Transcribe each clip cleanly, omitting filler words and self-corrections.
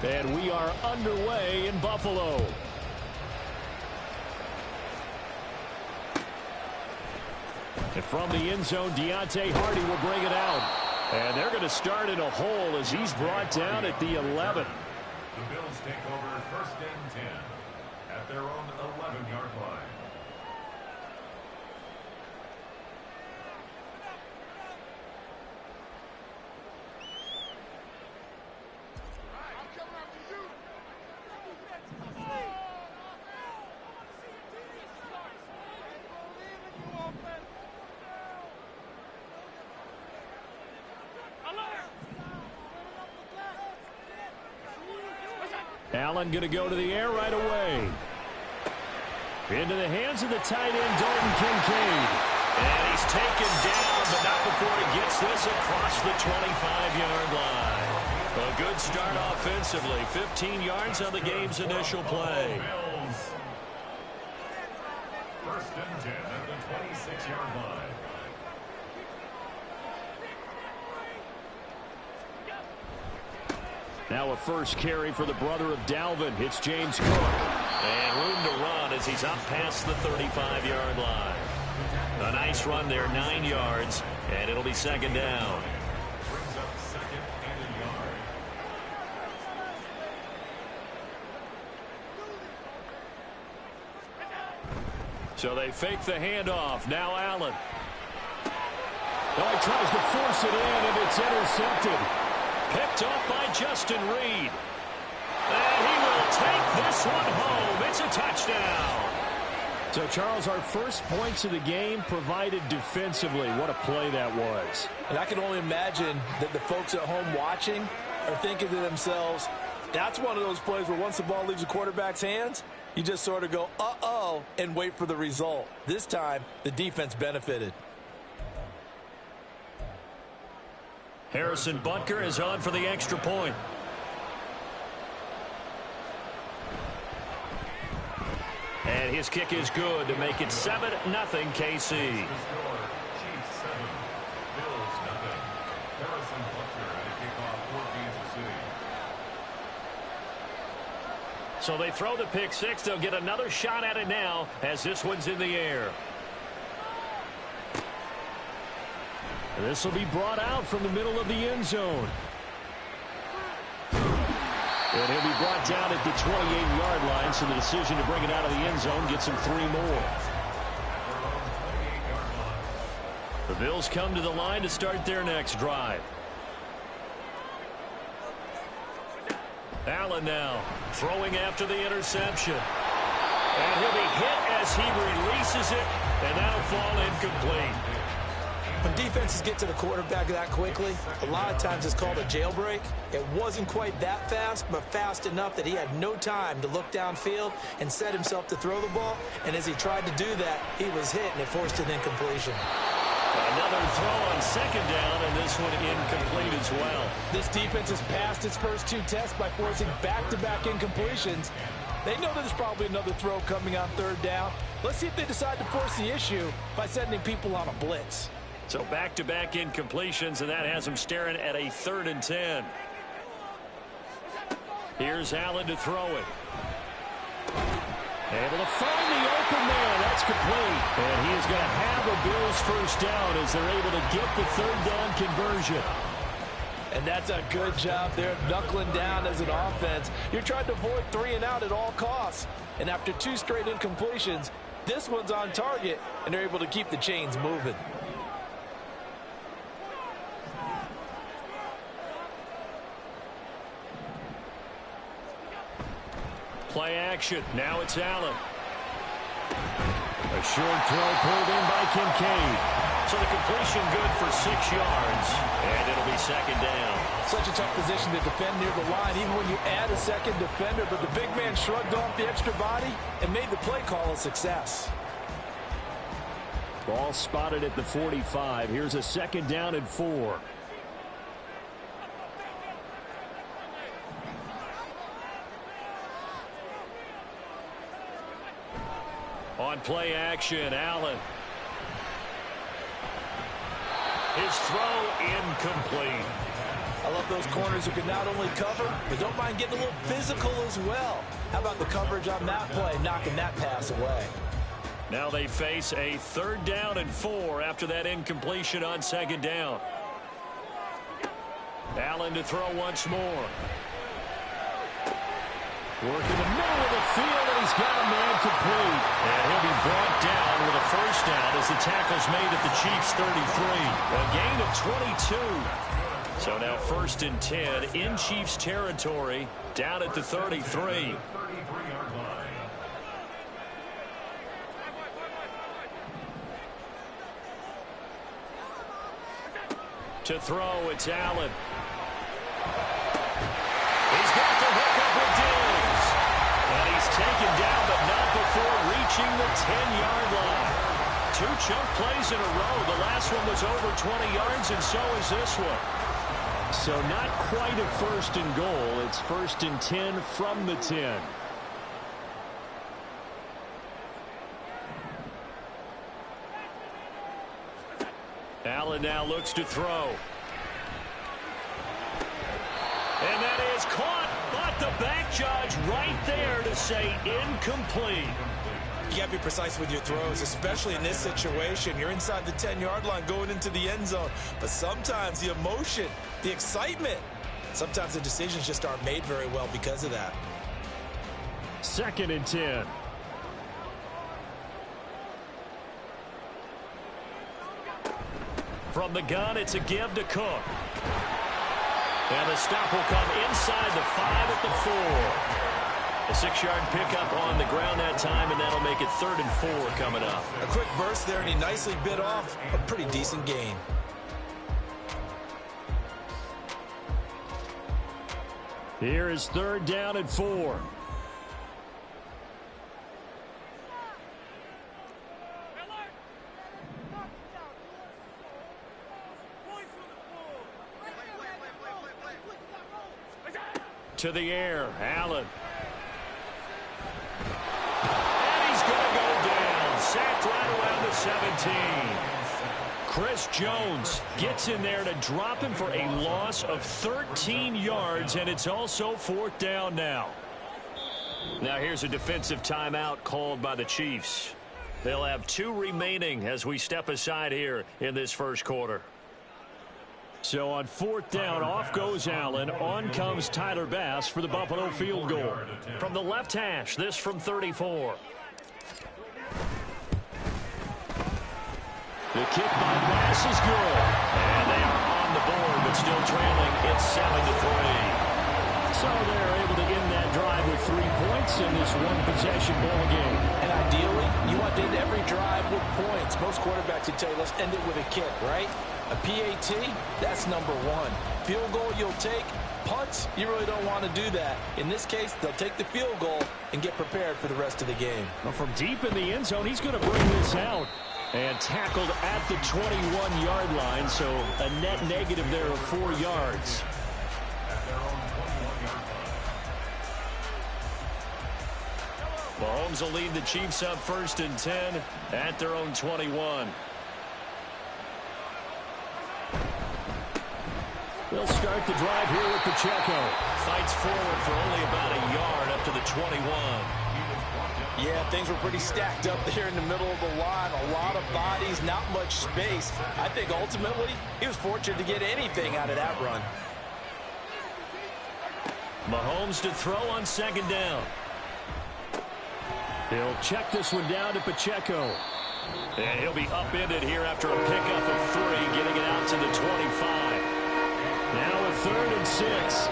And we are underway in Buffalo. And from the end zone, Deontay Hardy will bring it out. And they're going to start in a hole as he's brought down at the 11. The Bills take over 1st and 10 at their own 11-yard line. Allen going to go to the air right away. Into the hands of the tight end, Dalton Kincaid. And he's taken down, but not before he gets this across the 25-yard line. A good start offensively. 15 yards on the game's initial play. 1st and 10 at the 26-yard line. Now a first carry for the brother of Dalvin. It's James Cook. And room to run as he's up past the 35-yard line. A nice run there, 9 yards, and it'll be 2nd down. Brings up 2nd and a yard. So they fake the handoff. Now Allen. Oh, he tries to force it in, and it's intercepted. Picked off by Justin Reed. And he will take this one home. It's a touchdown. So, Charles, our first points of the game provided defensively. What a play that was. And I can only imagine that the folks at home watching are thinking to themselves, that's one of those plays where once the ball leaves the quarterback's hands, you just sort of go, uh-oh, and wait for the result. This time, the defense benefited. Harrison Butker is on for the extra point. And his kick is good to make it 7-0 KC. So they throw the pick six. They'll get another shot at it now as this one's in the air. This will be brought out from the middle of the end zone. And he'll be brought down at the 28-yard line, so the decision to bring it out of the end zone gets him 3 more. The Bills come to the line to start their next drive. Allen now throwing after the interception. And he'll be hit as he releases it, and that'll fall incomplete. When defenses get to the quarterback that quickly, a lot of times it's called a jailbreak. It wasn't quite that fast, but fast enough that he had no time to look downfield and set himself to throw the ball. And as he tried to do that, he was hit, and it forced an incompletion. Another throw on 2nd down, and this one incomplete as well. This defense has passed its first 2 tests by forcing back-to-back incompletions. They know there's probably another throw coming on 3rd down. Let's see if they decide to force the issue by sending people on a blitz. So back-to-back incompletions, and that has him staring at a 3rd and 10. Here's Allen to throw it. Able to find the open man. That's complete. And he is going to have a Bills first down as they're able to get the 3rd down conversion. And that's a good job there of knuckling down as an offense. You're trying to avoid 3 and out at all costs. And after 2 straight incompletions, this one's on target, and they're able to keep the chains moving. Play action. Now it's Allen. A short throw pulled in by Kincaid. So the completion good for 6 yards. And it'll be 2nd down. Such a tough position to defend near the line, even when you add a second defender. But the big man shrugged off the extra body and made the play call a success. Ball spotted at the 45. Here's a 2nd down and 4. On play action, Allen. His throw incomplete. I love those corners who can not only cover, but don't mind getting a little physical as well. How about the coverage on that play, knocking that pass away? Now they face a 3rd down and 4 after that incompletion on 2nd down. Allen to throw once more. Working the middle of the field, and he's got a man complete. And he'll be brought down with a 1st down as the tackle's made at the Chiefs' 33. A gain of 22. So now 1st and 10 in Chiefs territory, down at the 33. To throw, it's Allen. He's got the hook up with Diggs. And he's taken down, but not before reaching the 10-yard line. 2 chunk plays in a row. The last one was over 20 yards, and so is this one. So not quite a 1st and goal. It's 1st and 10 from the 10. Allen now looks to throw. And that is caught, but the back judge right there to say incomplete. You got to be precise with your throws, especially in this situation. You're inside the 10-yard line going into the end zone. But sometimes the emotion, the excitement, sometimes the decisions just aren't made very well because of that. 2nd and 10. From the gun, it's a give to Cook. And the stop will come inside the 5 at the 4. A 6-yard pickup on the ground that time, and that'll make it 3rd and 4 coming up. A quick burst there, and he nicely bit off a pretty decent gain. Here is 3rd down and 4. To the air, Allen. And he's going to go down. Sacked right around the 17. Chris Jones gets in there to drop him for a loss of 13 yards, and it's also 4th down now. Now here's a defensive timeout called by the Chiefs. They'll have 2 remaining as we step aside here in this 1st quarter. So on 4th down, off goes Allen. On comes Tyler Bass for the Buffalo field goal. From the left hash, this from 34. The kick by Bass is good. And they are on the board, but still trailing. It's 7-3. So they're able to end that drive with 3 points in this one-possession ball game. And ideally, you want to end every drive with points. Most quarterbacks would tell you, let's end it with a kick, right? A PAT, that's number 1. Field goal you'll take. Punts, you really don't want to do that. In this case, they'll take the field goal and get prepared for the rest of the game. Well, from deep in the end zone, he's going to bring this out. And tackled at the 21-yard line, so a net negative there of 4 yards. Mahomes will lead the Chiefs up 1st and 10 at their own 21. They'll start the drive here with Pacheco. Fights forward for only about a yard up to the 21. Yeah, things were pretty stacked up there in the middle of the line. A lot of bodies, not much space. I think ultimately he was fortunate to get anything out of that run. Mahomes to throw on 2nd down. He'll check this one down to Pacheco. And he'll be upended here after a pickup of 3, getting it out to the 25. Now a 3rd and 6.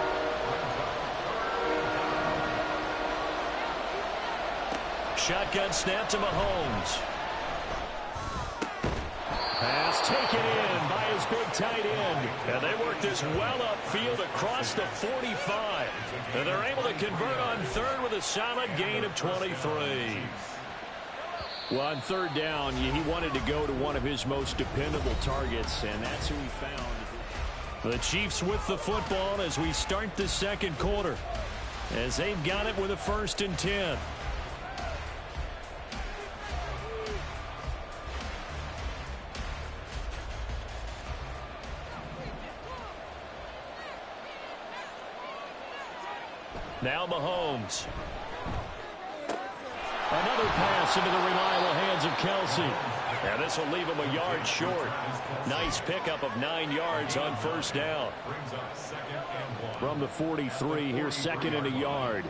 Shotgun snap to Mahomes. Pass taken in by his big tight end. And they work this well upfield across the 45. And they're able to convert on 3rd with a solid gain of 23. Well, on 3rd down, he wanted to go to one of his most dependable targets, and that's who he found. The Chiefs with the football as we start the 2nd quarter, as they've got it with a 1st and 10. Now Mahomes. Another pass into the reliable hands of Kelsey. And this will leave him a yard short. Nice pickup of 9 yards on first down. From the 43, here's second and a yard.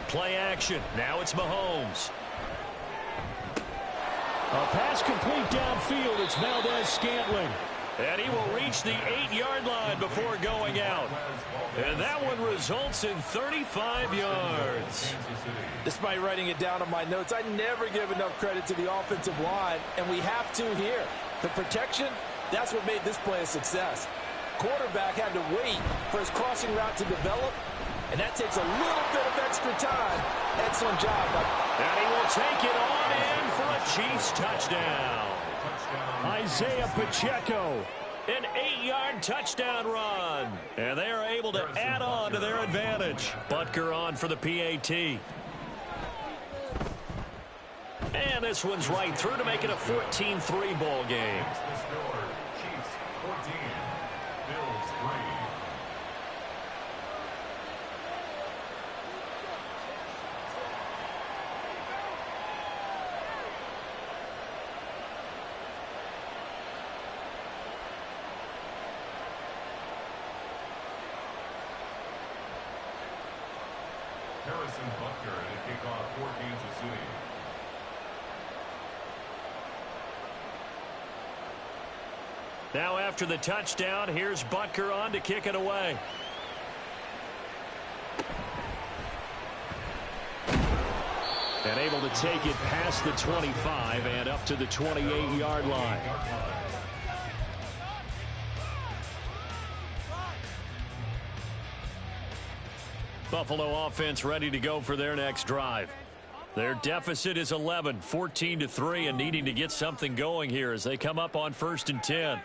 Play action. Now it's Mahomes. A pass complete downfield. It's Valdez-Scantling. And he will reach the 8-yard line before going out. And that one results in 35 yards. Despite writing it down on my notes, I never give enough credit to the offensive line, and we have to here. The protection, that's what made this play a success. Quarterback had to wait for his crossing route to develop, and that takes a little bit of extra time. Excellent job. And he will take it on in for a Chiefs touchdown. Isaiah Pacheco, an 8-yard touchdown run. And they are able to add on to their advantage. Butker on for the PAT. And this one's right through to make it a 14-3 ball game. Chiefs 14, Bills 3. Harrison Butker to kick off for Kansas City. Now after the touchdown, here's Butker on to kick it away. And able to take it past the 25 and up to the 28-yard line. Buffalo offense ready to go for their next drive. Their deficit is 11, 14-3, and needing to get something going here as they come up on 1st and 10.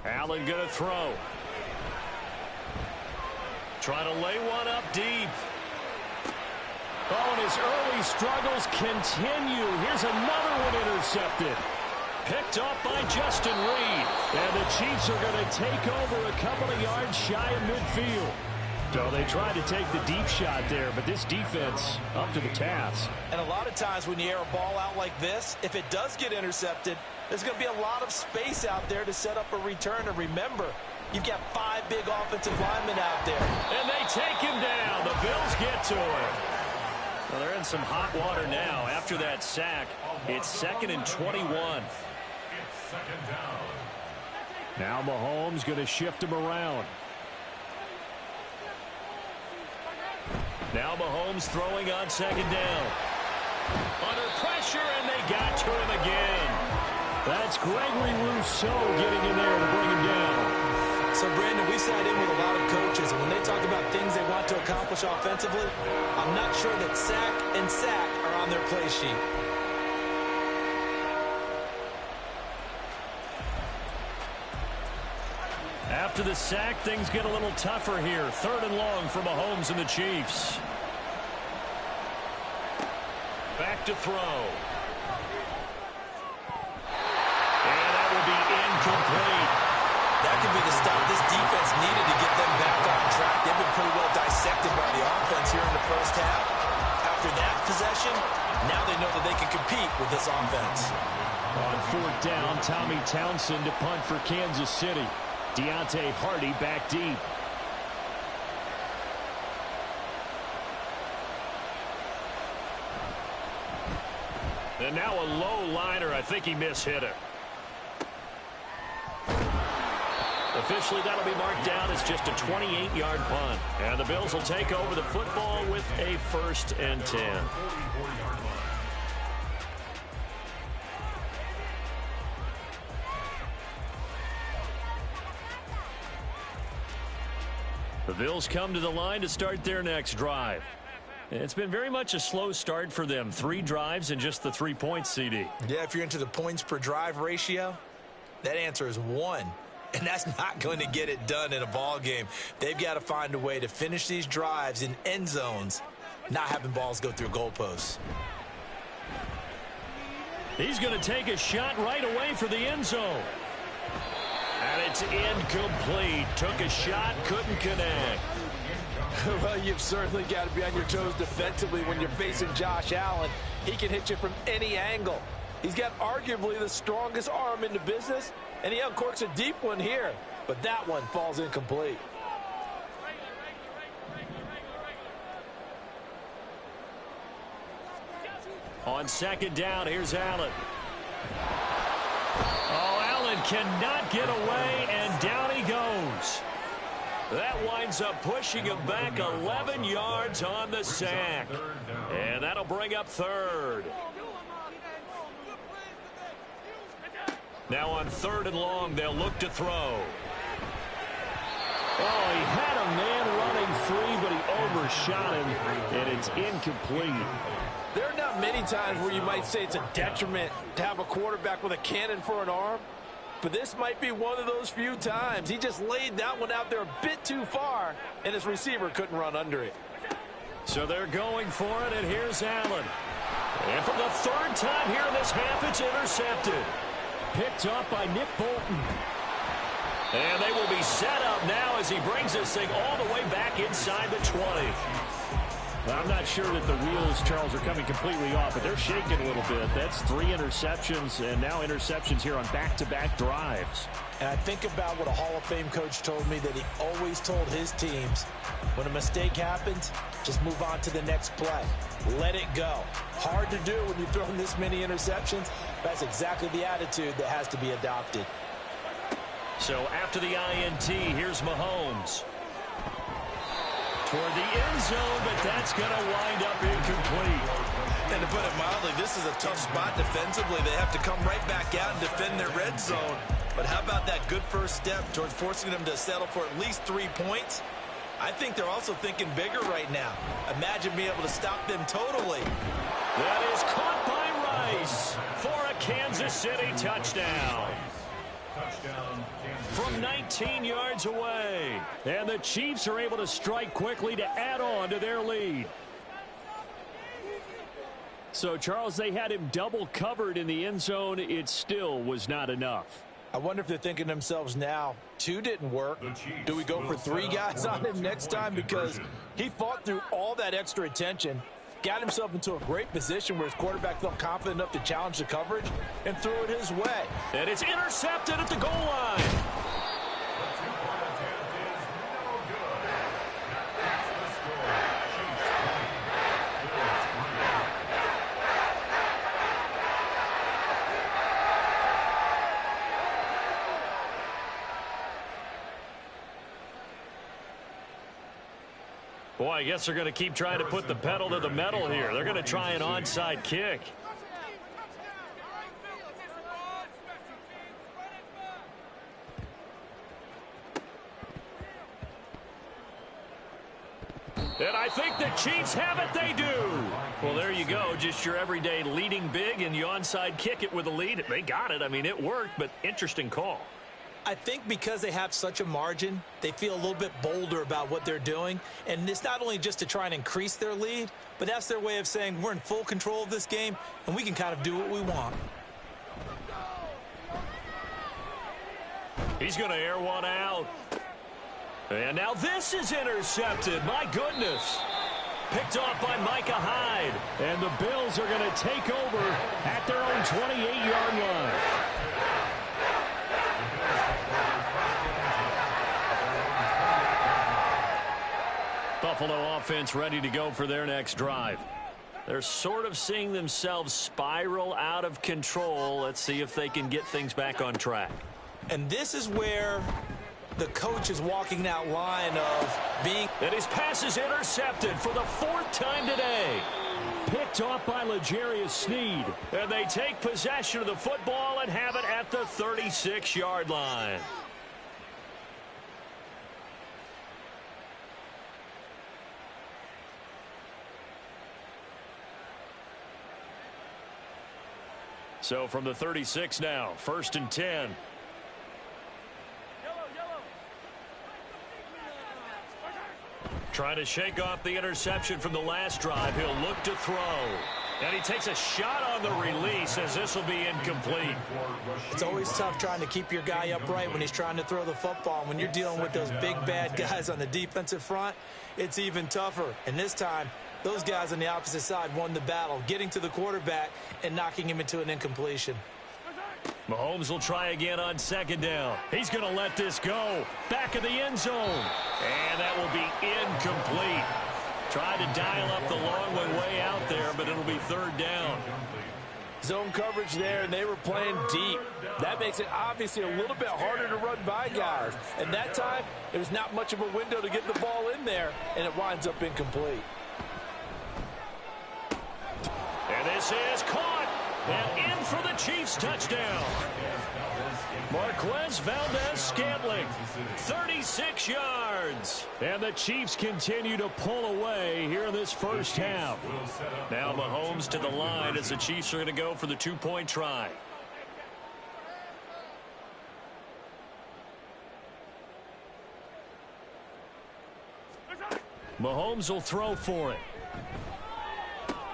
Allen going to throw. Trying to lay one up deep. Oh, and his early struggles continue. Here's another one intercepted. Picked off by Justin Reed. And the Chiefs are going to take over a couple of yards shy of midfield. So they tried to take the deep shot there, but this defense up to the task. And a lot of times when you air a ball out like this, if it does get intercepted, there's going to be a lot of space out there to set up a return. And remember, you've got 5 big offensive linemen out there. And they take him down. The Bills get to him. Well, they're in some hot water now. After that sack, it's 2nd and 21. It's 2nd down. Now Mahomes going to shift him around. Now Mahomes throwing on 2nd down. Under pressure, and they got to him again. That's Gregory Rousseau getting in there to bring him down. So, Brandon, we sat in with a lot of coaches, and when they talk about things they want to accomplish offensively, I'm not sure that sack and sack are on their play sheet. After the sack, things get a little tougher here. 3rd and long for Mahomes and the Chiefs. Back to throw. And that will be incomplete. That could be the stop this defense needed to get them back on track. They've been pretty well dissected by the offense here in the first half. After that possession, now they know that they can compete with this offense. On 4th down, Tommy Townsend to punt for Kansas City. Deontay Hardy back deep. And now a low liner. I think he mishit it. Officially, that'll be marked down as just a 28-yard punt. And the Bills will take over the football with a 1st and 10. The Bills come to the line to start their next drive. It's been very much a slow start for them. 3 drives and just the 3 points, CD. Yeah, if you're into the points per drive ratio, that answer is 1. and that's not going to get it done in a ball game. They've got to find a way to finish these drives in end zones, not having balls go through goalposts. He's going to take a shot right away for the end zone. And it's incomplete. Took a shot, couldn't connect. Well, you've certainly got to be on your toes defensively when you're facing Josh Allen. He can hit you from any angle. He's got arguably the strongest arm in the business, and he uncorks a deep one here. But that one falls incomplete. On second down, here's Allen. Oh, Allen cannot get away, and down he goes. That winds up pushing him back 11 yards on the sack. And that'll bring up third. Now on third and long, they'll look to throw. Oh, he had a man running free, but he overshot him, and it's incomplete. There are not many times where you might say it's a detriment to have a quarterback with a cannon for an arm, but this might be one of those few times. He just laid that one out there a bit too far, and his receiver couldn't run under it. So they're going for it, and here's Allen. And for the third time here in this half, it's intercepted. Picked up by Nick Bolton. And they will be set up now as he brings this thing all the way back inside the 20. I'm not sure that the wheels, Charles, are coming completely off, but they're shaking a little bit. That's 3 interceptions, and now interceptions here on back-to-back drives. And I think about what a Hall of Fame coach told me that he always told his teams, when a mistake happens, just move on to the next play. Let it go. Hard to do when you've thrown this many interceptions. That's exactly the attitude that has to be adopted. So after the INT, here's Mahomes. Toward the end zone, but that's going to wind up incomplete. And to put it mildly, this is a tough spot defensively. They have to come right back out and defend their red zone. But how about that good first step towards forcing them to settle for at least 3 points? I think they're also thinking bigger right now. Imagine being able to stop them totally. That is caught by Rice for a Kansas City touchdown. From 19 yards away. And the Chiefs are able to strike quickly to add on to their lead. So, Charles, they had him double covered in the end zone. It still was not enough. I wonder if they're thinking to themselves now, 2 didn't work. Do we go for 3 guys on him next time? Because he fought through all that extra attention, got himself into a great position where his quarterback felt confident enough to challenge the coverage and threw it his way. And it's intercepted at the goal line. Boy, I guess they're going to keep trying to put the pedal to the metal here. They're going to try an onside kick. And I think the Chiefs have it. They do. Well, there you go. Just your everyday leading big, and you onside kick it with a lead. They got it. I mean, it worked, but interesting call. I think because they have such a margin, they feel a little bit bolder about what they're doing. And it's not only just to try and increase their lead, but that's their way of saying we're in full control of this game, and we can kind of do what we want. He's going to air one out. And now this is intercepted. My goodness. Picked off by Micah Hyde. And the Bills are going to take over at their own 28-yard line. Buffalo offense ready to go for their next drive. They're sort of seeing themselves spiral out of control. Let's see if they can get things back on track. And this is where the coach is walking that line of being... And his pass is intercepted for the 4th time today. Picked off by L'Jarius Sneed. And they take possession of the football and have it at the 36-yard line. So from the 36 now, 1st and 10. Trying to shake off the interception from the last drive. He'll look to throw. And he takes a shot on the release as this will be incomplete. It's always tough trying to keep your guy upright when he's trying to throw the football. When you're dealing with those big, bad guys on the defensive front, it's even tougher. And this time, those guys on the opposite side won the battle, getting to the quarterback and knocking him into an incompletion. Mahomes will try again on second down. He's going to let this go. Back of the end zone. And that will be incomplete. Tried to dial up the long one way out there, but it'll be third down. Zone coverage there, and they were playing deep. That makes it obviously a little bit harder to run by guys. And that time, there's not much of a window to get the ball in there, and it winds up incomplete. And this is caught. And in for the Chiefs touchdown. Marquez Valdez-Scantling, 36 yards. And the Chiefs continue to pull away here in this first half. Now Mahomes to the line as the Chiefs are going to go for the two-point try. Mahomes will throw for it.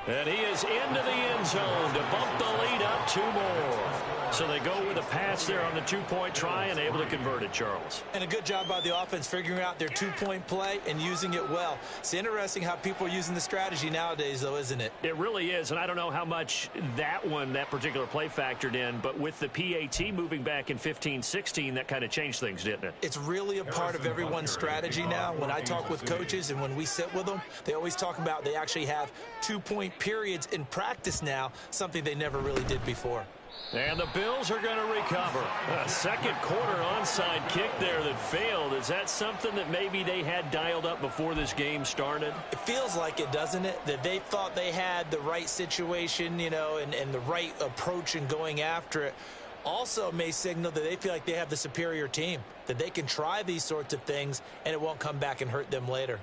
And he is into the end zone to bump the lead up 2 more. So they go with a pass there on the two-point try and able to convert it, Charles. And a good job by the offense figuring out their two-point play and using it well. It's interesting how people are using the strategy nowadays, though, isn't it? It really is, and I don't know how much that particular play factored in, but with the PAT moving back in 15-16, that kind of changed things, didn't it? It's really a part of everyone's strategy now. When I talk with coaches and when we sit with them, they always talk about they actually have two-point periods in practice now, something they never really did before. And the Bills are going to recover. A second quarter onside kick there that failed. Is that something that maybe they had dialed up before this game started? It feels like it, doesn't it? That they thought they had the right situation, you know, and the right approach in going after it. Also may signal that they feel like they have the superior team, that they can try these sorts of things and it won't come back and hurt them later.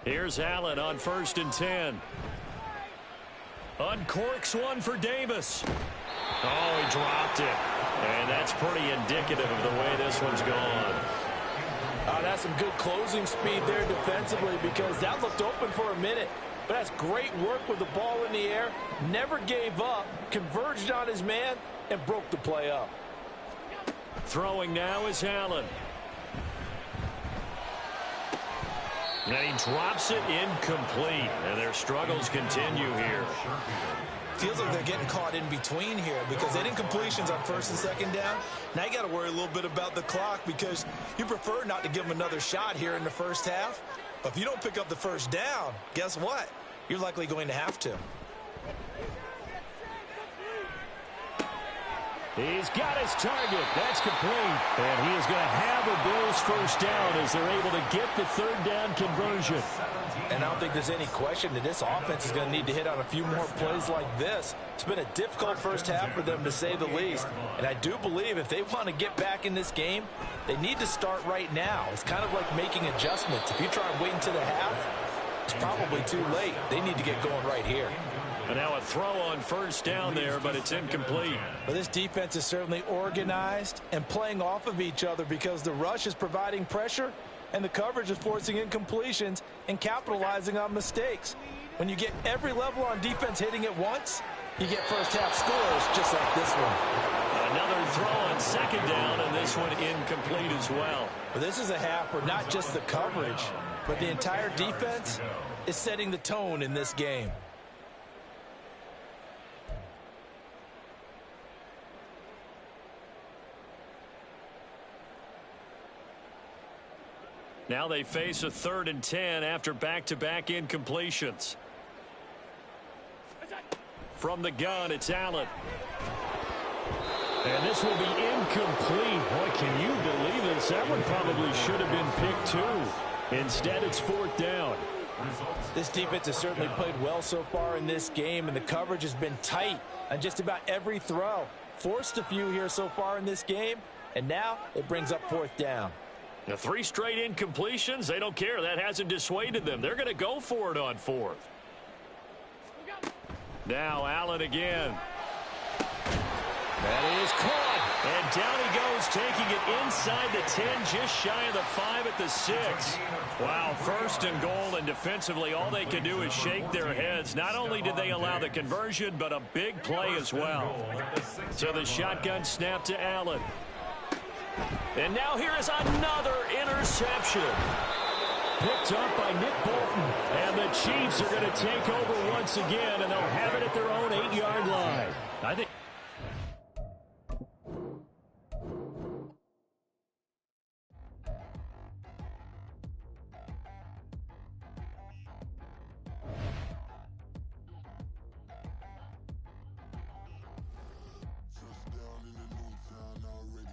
Here's Allen on 1st and 10. Uncorks one for Davis. Oh, he dropped it. And that's pretty indicative of the way this one's gone. That's some good closing speed there defensively because that looked open for a minute. But that's great work with the ball in the air. Never gave up, converged on his man, and broke the play up. Throwing now is Allen. And he drops it incomplete. And their struggles continue here. Feels like they're getting caught in between here because they didn't completions on 1st and 2nd down. Now you got to worry a little bit about the clock because you prefer not to give them another shot here in the first half. But if you don't pick up the first down, guess what? You're likely going to have to. He's got his target. That's complete. And he is going to have a Bills first down as they're able to get the 3rd down conversion. And I don't think there's any question that this offense is going to need to hit on a few more plays like this. It's been a difficult first half for them, to say the least. And I do believe if they want to get back in this game, they need to start right now. It's kind of like making adjustments. If you try and wait until the half, it's probably too late. They need to get going right here. And now a throw on 1st down there, but it's incomplete. Well, this defense is certainly organized and playing off of each other because the rush is providing pressure and the coverage is forcing incompletions and capitalizing on mistakes. When you get every level on defense hitting at once, you get first half scores just like this one. Another throw on 2nd down, and this one incomplete as well. But this is a half where not just the coverage, but the entire defense is setting the tone in this game. Now they face a 3rd and 10 after back-to-back incompletions. From the gun, it's Allen. And this will be incomplete. Boy, can you believe this? That one probably should have been picked too. Instead, it's 4th down. This defense has certainly played well so far in this game, and the coverage has been tight on just about every throw. Forced a few here so far in this game, and now it brings up 4th down. Now 3 straight incompletions, they don't care. That hasn't dissuaded them. They're going to go for it on 4th. Now Allen again. That is caught. And down he goes, taking it inside the 10, just shy of the 5 at the 6. Wow, first and goal, and defensively, all they can do is shake their heads. Not only did they allow the conversion, but a big play as well. So the shotgun snap to Allen. And now here is another interception. Picked up by Nick Bolton. And the Chiefs are going to take over once again, and they'll have it at their own 8-yard line. I think